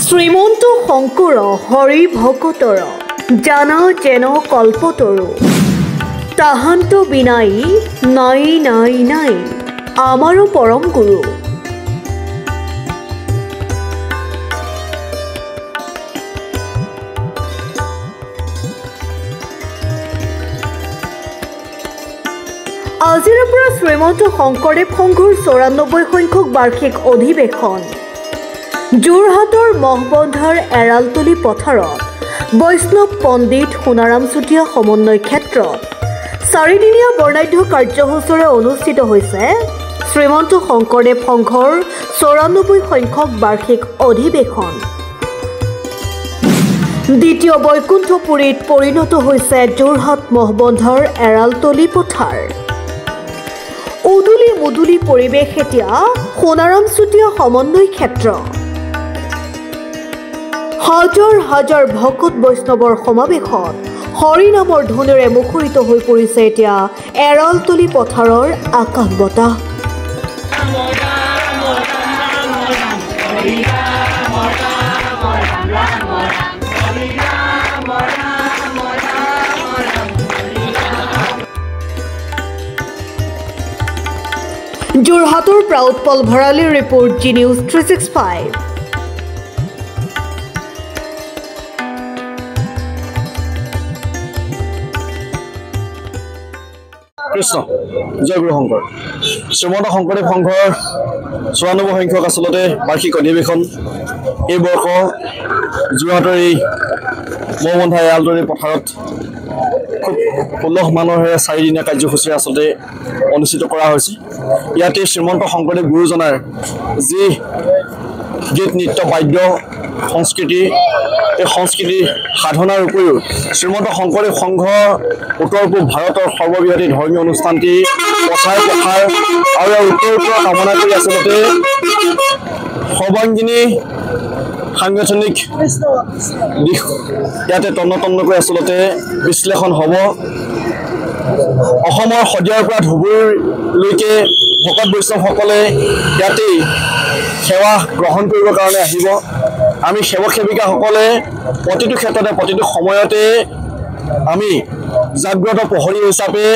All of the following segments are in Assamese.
শ্ৰীমন্ত শংকৰ হৰি ভকতৰ জানা যেন কল্পতৰু তাহান্ত বিনাই নাই নাই নাই আমাৰো পৰম গুৰু। আজিৰ পৰা শ্ৰীমন্ত শংকৰদেৱ সংঘৰ ৯৪ সংখ্যক বাৰ্ষিক অধিৱেশন যোৰহাটৰ মহবন্ধাৰ এৰালতলী পথাৰত বৈষ্ণৱ পণ্ডিত সোণাৰাম চুতীয়া সমন্বয় ক্ষেত্ৰত ৪দিনীয়া বৰ্ণাঢ্য কাৰ্যসূচীৰে অনুষ্ঠিত হৈছে শ্ৰীমন্ত শংকৰদেৱ সংঘৰ ৯৪ সংখ্যক বাৰ্ষিক অধিৱেশন। দ্বিতীয় বৈকুণ্ঠপুৰীত পৰিণত হৈছে যোৰহাট মহবন্ধাৰ এৰালতলী পথাৰ। উদুলি মুদুলি পৰিৱেশ এতিয়া সোণাৰাম চুতীয়া সমন্বয় ক্ষেত্ৰ। হাজাৰ হাজাৰ ভকত বৈষ্ণৱৰ সমাৱেশত হৰিনামৰ ধ্বনিৰে মুখৰিত হৈ পৰিছে এতিয়া এৰালতলী পথাৰৰ আকাশ বতাহ। যোৰহাটৰ পৰা উৎপল ভৰালীৰ ৰিপৰ্ট, জি নিউজ 365। কৃষ্ণ জয় গুৰু শংকৰ। শ্ৰীমন্ত শংকৰদেৱ সংঘৰ ৯৪ সংখ্যক আচলতে বাৰ্ষিক অধিৱেশন এই বৰ্ষ যোৰহাটৰ এই মহবন্ধা এৰালতলী পথাৰত খুব উল্লাস মানহেৰে ৪দিনীয়া কাৰ্যসূচীৰে আচলতে অনুষ্ঠিত কৰা হৈছে। ইয়াতে শ্ৰীমন্ত শংকৰদেৱ গুৰুজনাৰ যি গীত নৃত্য বাদ্য সংস্কৃতি, এই সংস্কৃতি সাধনাৰ উপৰিও শ্ৰীমন্ত শংকৰদেৱ সংঘ উত্তৰ পূব ভাৰতৰ সৰ্ববৃহৎ ধৰ্মীয় অনুষ্ঠানটি প্ৰচাৰ প্ৰসাৰ আৰু উত্তৰ কামনা কৰি আচলতে সৰ্বাংগীনী সাংগঠনিক দিশ ইয়াতে তন্নতন্নকৈ আচলতে বিশ্লেষণ হ'ব। অসমৰ শদিয়াৰ পৰা ধুবুৰীলৈকে ভকত বৈষ্ণৱসকলে ইয়াতেই সেৱা গ্ৰহণ কৰিবৰ কাৰণে আহিব। আমি সেৱক সেৱিকাসকলে প্ৰতিটো ক্ষেত্ৰতে প্ৰতিটো সময়তে আমি জাগ্ৰত প্ৰহৰী হিচাপে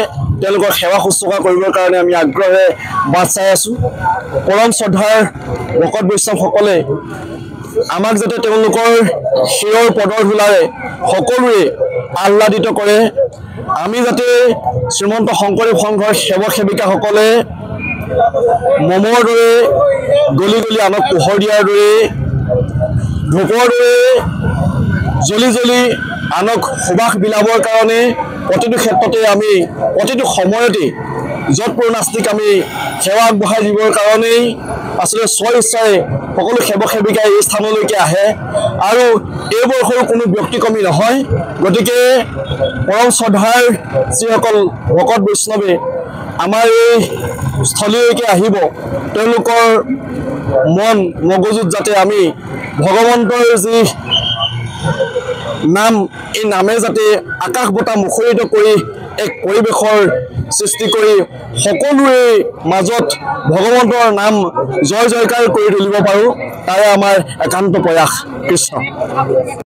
তেওঁলোকৰ সেৱা শুশ্ৰূষা কৰিবৰ কাৰণে আমি আগ্ৰহেৰে বাট চাই আছোঁ। পৰম শ্ৰদ্ধাৰ ভকত বৈষ্ণৱসকলে আমাক যাতে তেওঁলোকৰ শিৰৰ পদৰ ধূলাৰে সকলোৱে আহ্লাদিত কৰে, আমি যাতে শ্ৰীমন্ত শংকৰদেৱ সংঘৰ সেৱক সেৱিকাসকলে মমৰ দৰে গলি গলি আনক পোহৰ দিয়াৰ দৰে, ধূপৰ দৰে জ্বলি জ্বলি আনক সুবাস বিলাবৰ কাৰণে প্ৰতিটো ক্ষেত্ৰতে আমি প্ৰতিটো সময়তে য'ত পূৰ্ণাস্তিক আমি সেৱা আগবঢ়াই দিবৰ কাৰণেই আচলতে স্ব ইচ্ছাৰে সকলো সেৱক সেৱিকাই এই স্থানলৈকে আহে আৰু এই বৰ্ষৰো কোনো ব্যক্তিক্ৰমী নহয়। গতিকে পৰম শ্ৰদ্ধাৰ যিসকল ভকত বৈষ্ণৱে আমাৰ এই স্থলীলৈকে আহিব, তেওঁলোকৰ মন মগজুত যাতে আমি ভগৱন্তৰ যি নাম, এই নামে যাতে আকাশ বতাহ মুখৰিত কৰি এক পৰিৱেশৰ সৃষ্টি কৰি সকলোৰে মাজত ভগৱন্তৰ নাম জয় জয়কাৰ কৰি তুলিব পাৰোঁ, তাৰে আমাৰ একান্ত প্ৰয়াস। কৃষ্ণ।